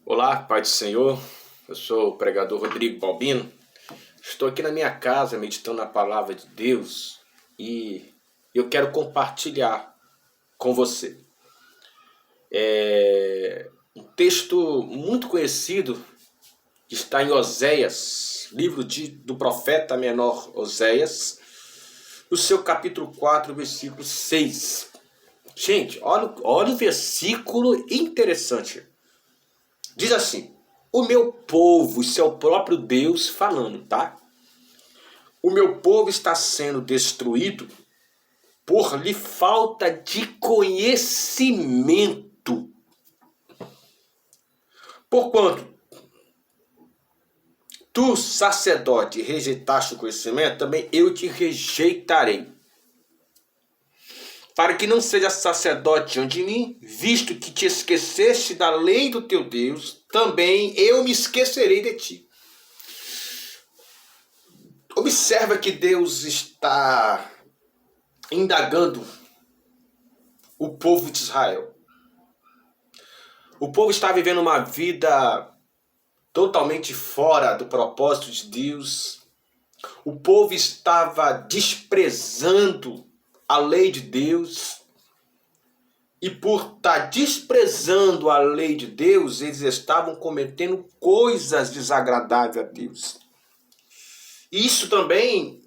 Olá, Pai do Senhor. Eu sou o pregador Rodrigo Balbino. Estou aqui na minha casa meditando na palavra de Deus e eu quero compartilhar com você. Um texto muito conhecido que está em Oséias, livro do profeta menor Oséias, no seu capítulo 4, versículo 6. Gente, olha o versículo interessante. Diz assim: o meu povo, isso é o próprio Deus falando, tá? O meu povo está sendo destruído por lhe falta de conhecimento. Porquanto tu, sacerdote, rejeitaste o conhecimento, também eu te rejeitarei. Para que não seja sacerdote diante de mim, visto que te esqueceste da lei do teu Deus, também eu me esquecerei de ti. Observa que Deus está indagando o povo de Israel. O povo está vivendo uma vida totalmente fora do propósito de Deus. O povo estava desprezando a lei de Deus. E por estar desprezando a lei de Deus, eles estavam cometendo coisas desagradáveis a Deus. Isso também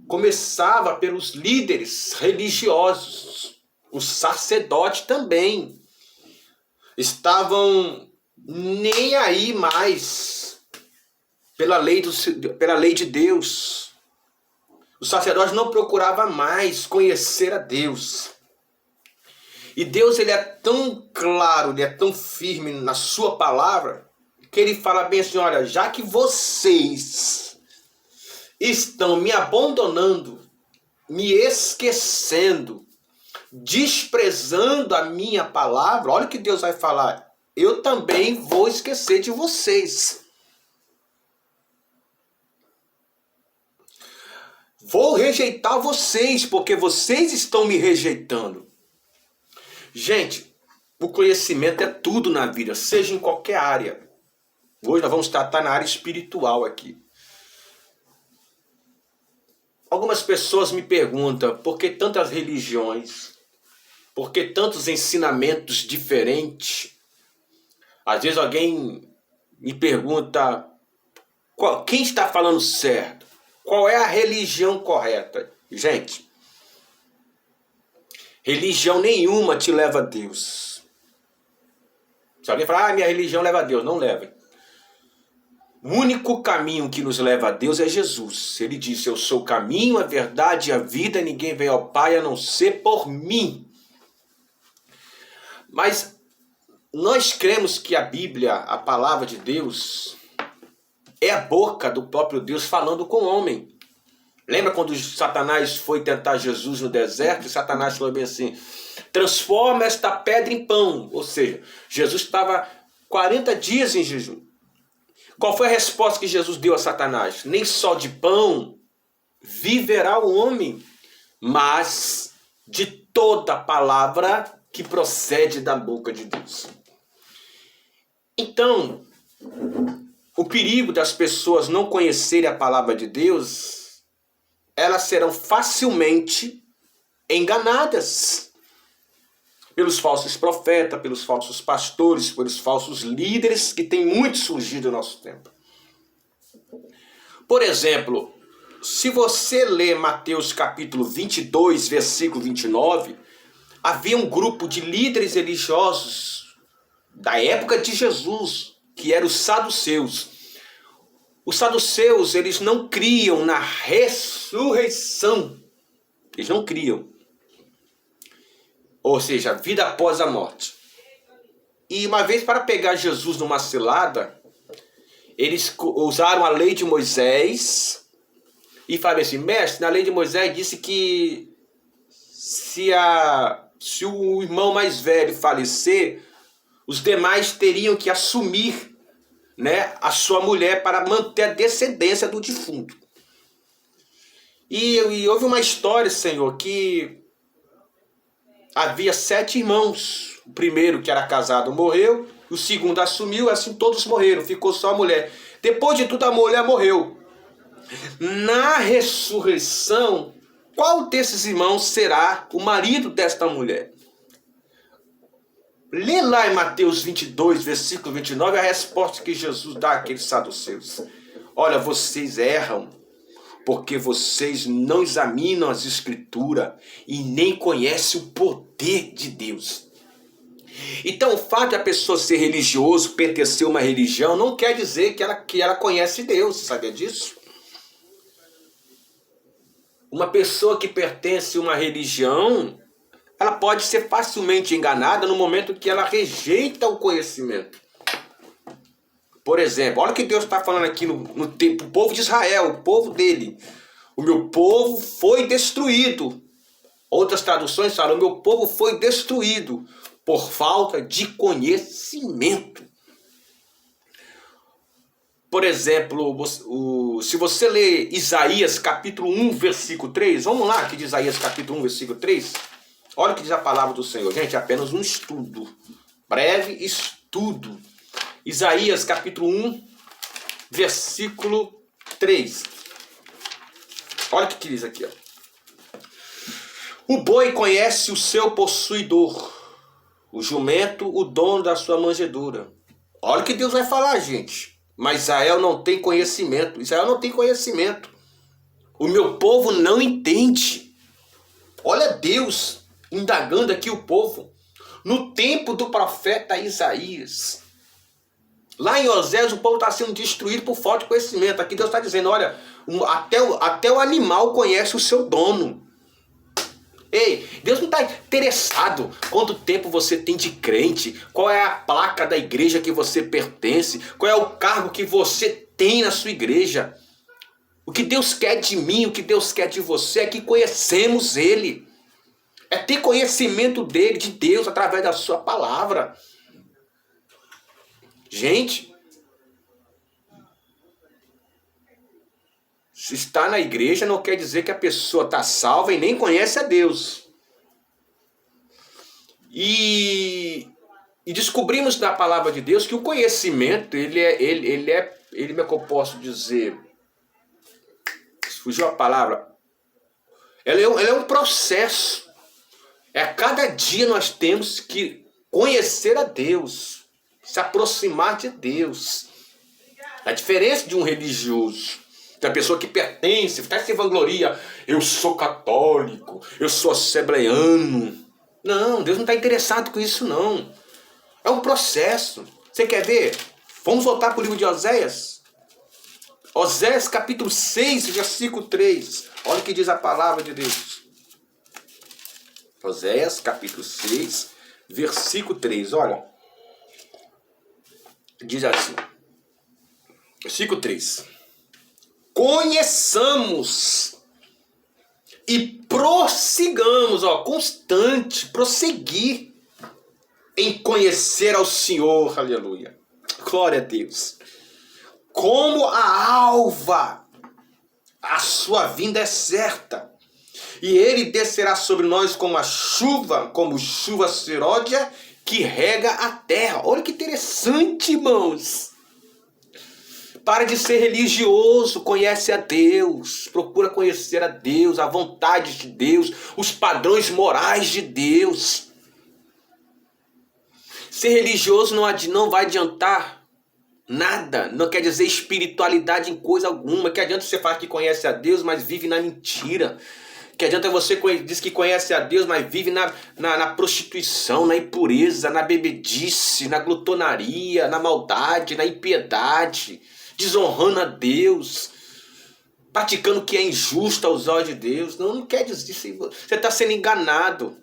começava pelos líderes religiosos. Os sacerdotes também estavam nem aí mais pela lei de Deus. O sacerdote não procurava mais conhecer a Deus. E Deus, ele é tão claro, ele é tão firme na sua palavra, que ele fala bem assim: olha, já que vocês estão me abandonando, me esquecendo, desprezando a minha palavra, olha o que Deus vai falar: eu também vou esquecer de vocês. Vou rejeitar vocês, porque vocês estão me rejeitando. Gente, o conhecimento é tudo na vida, seja em qualquer área. Hoje nós vamos tratar na área espiritual aqui. Algumas pessoas me perguntam por que tantas religiões, por que tantos ensinamentos diferentes. Às vezes alguém me pergunta quem está falando certo, qual é a religião correta. Gente, religião nenhuma te leva a Deus. Se alguém falar, minha religião leva a Deus, não leva. O único caminho que nos leva a Deus é Jesus. Ele disse: eu sou o caminho, a verdade e a vida, ninguém vem ao Pai a não ser por mim. Mas nós cremos que a Bíblia, a palavra de Deus, é a boca do próprio Deus falando com o homem. Lembra quando Satanás foi tentar Jesus no deserto? E Satanás falou bem assim: transforma esta pedra em pão. Ou seja, Jesus estava 40 dias em jejum. Qual foi a resposta que Jesus deu a Satanás? Nem só de pão viverá o homem, mas de toda palavra que procede da boca de Deus. Então, o perigo das pessoas não conhecerem a palavra de Deus, elas serão facilmente enganadas pelos falsos profetas, pelos falsos pastores, pelos falsos líderes que tem muito surgido no nosso tempo. Por exemplo, se você ler Mateus capítulo 22, versículo 29, havia um grupo de líderes religiosos da época de Jesus, que eram os saduceus. Os saduceus, eles não criam na ressurreição. Eles não criam. Ou seja, vida após a morte. E uma vez, para pegar Jesus numa cilada, eles usaram a lei de Moisés e falaram assim: mestre, na lei de Moisés disse que se o irmão mais velho falecer, os demais teriam que assumir, né, a sua mulher para manter a descendência do defunto. E houve uma história, Senhor, que havia 7 irmãos. O primeiro, que era casado, morreu. O segundo assumiu, assim todos morreram. Ficou só a mulher. Depois de tudo, a mulher morreu. Na ressurreição, qual desses irmãos será o marido desta mulher? Lê lá em Mateus 22, versículo 29, a resposta que Jesus dá àqueles saduceus. Olha, vocês erram, porque vocês não examinam as Escrituras e nem conhecem o poder de Deus. Então, o fato de a pessoa ser religioso, pertencer a uma religião, não quer dizer que ela conhece Deus, sabia disso? Uma pessoa que pertence a uma religião, ela pode ser facilmente enganada no momento que ela rejeita o conhecimento. Por exemplo, olha o que Deus está falando aqui no tempo, o povo de Israel, o povo dele. O meu povo foi destruído. Outras traduções falam, o meu povo foi destruído por falta de conhecimento. Por exemplo, se você ler Isaías capítulo 1, versículo 3, vamos lá, aqui de Isaías capítulo 1, versículo 3, olha o que diz a palavra do Senhor. Gente, é apenas um estudo, breve estudo. Isaías capítulo 1, versículo 3. Olha o que diz aqui. Ó. O boi conhece o seu possuidor, o jumento o dono da sua manjedoura. Olha o que Deus vai falar, gente. Mas Israel não tem conhecimento. Israel não tem conhecimento. O meu povo não entende. Olha Deus indagando aqui o povo. No tempo do profeta Isaías. Lá em Oséias o povo está sendo destruído por falta de conhecimento. Aqui Deus está dizendo, olha, até o animal conhece o seu dono. Ei, Deus não está interessado quanto tempo você tem de crente, qual é a placa da igreja que você pertence, qual é o cargo que você tem na sua igreja. O que Deus quer de mim, o que Deus quer de você é que conhecemos Ele. É ter conhecimento dele, de Deus, através da sua palavra. Gente, se está na igreja não quer dizer que a pessoa está salva e nem conhece a Deus. E descobrimos na palavra de Deus que o conhecimento, ele é como é que eu posso dizer? Fugiu a palavra. Ele é um processo. A cada dia nós temos que conhecer a Deus, se aproximar de Deus. A diferença de um religioso, da pessoa que pertence, até se vangloria, eu sou católico, eu sou assembleano. Não, Deus não está interessado com isso não. É um processo. Você quer ver? Vamos voltar para o livro de Oséias. Oséias capítulo 6, versículo 3. Olha o que diz a palavra de Deus. Oséias capítulo 6, versículo 3. Olha. Diz assim. Versículo 3. Conheçamos e prossigamos, constante, prosseguir em conhecer ao Senhor, aleluia, glória a Deus. Como a alva, a sua vinda é certa, e ele descerá sobre nós como chuva seródia que rega a terra. Olha que interessante, irmãos. Para de ser religioso, conhece a Deus, procura conhecer a Deus, a vontade de Deus, os padrões morais de Deus. Ser religioso não vai adiantar nada, não quer dizer espiritualidade em coisa alguma. Que adianta você falar que conhece a Deus, mas vive na mentira. Que adianta você dizer que conhece a Deus, mas vive na prostituição, na impureza, na bebedice, na glutonaria, na maldade, na impiedade. Desonrando a Deus, praticando o que é injusto aos olhos de Deus. Não quer dizer isso. Você está sendo enganado.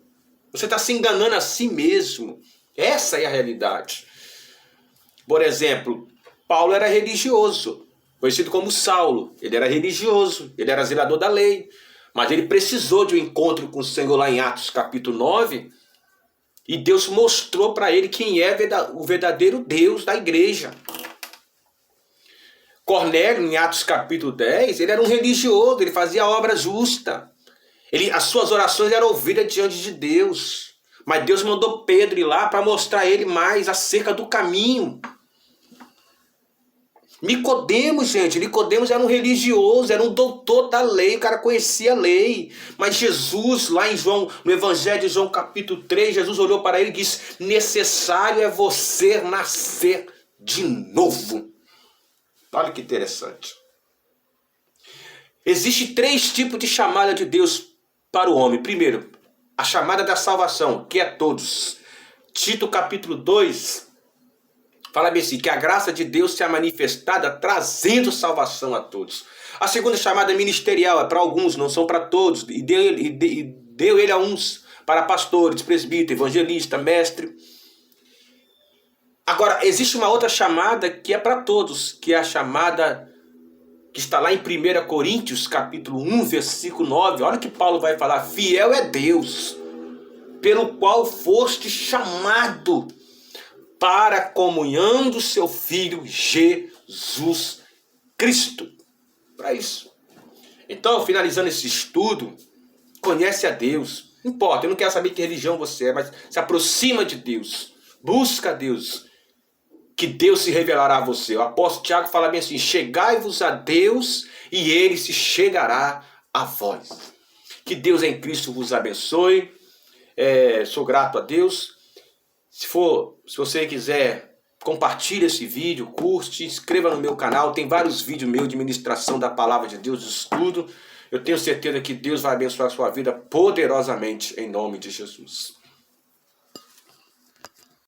Você está se enganando a si mesmo. Essa é a realidade. Por exemplo, Paulo era religioso, conhecido como Saulo. Ele era religioso, ele era zelador da lei. Mas ele precisou de um encontro com o Senhor lá em Atos capítulo 9. E Deus mostrou para ele quem é o verdadeiro Deus da igreja. Cornélio, em Atos capítulo 10, ele era um religioso, ele fazia obra justa. As suas orações eram ouvidas diante de Deus. Mas Deus mandou Pedro ir lá para mostrar a ele mais acerca do caminho. Nicodemos, gente, Nicodemos era um religioso, era um doutor da lei, o cara conhecia a lei. Mas Jesus, lá em João, no Evangelho de João capítulo 3, Jesus olhou para ele e disse: necessário é você nascer de novo. Olha que interessante. Existem 3 tipos de chamada de Deus para o homem. Primeiro, a chamada da salvação, que é todos. Tito capítulo 2, fala bem assim, que a graça de Deus seja manifestada trazendo salvação a todos. A segunda chamada ministerial é para alguns, não são para todos. E deu ele a uns, para pastores, presbítero, evangelista, mestre. Agora, existe uma outra chamada que é para todos, que é a chamada que está lá em 1 Coríntios, capítulo 1, versículo 9. Olha o que Paulo vai falar. Fiel é Deus, pelo qual foste chamado para a comunhão do seu Filho Jesus Cristo. Para isso. Então, finalizando esse estudo, conhece a Deus. Não importa, eu não quero saber que religião você é, mas se aproxima de Deus. Busca a Deus, que Deus se revelará a você. O apóstolo Tiago fala bem assim: chegai-vos a Deus e ele se chegará a vós. Que Deus em Cristo vos abençoe. Sou grato a Deus. Se você quiser, compartilhe esse vídeo, curte, se inscreva no meu canal. Tem vários vídeos meus de ministração da palavra de Deus, de estudo. Eu tenho certeza que Deus vai abençoar a sua vida poderosamente em nome de Jesus.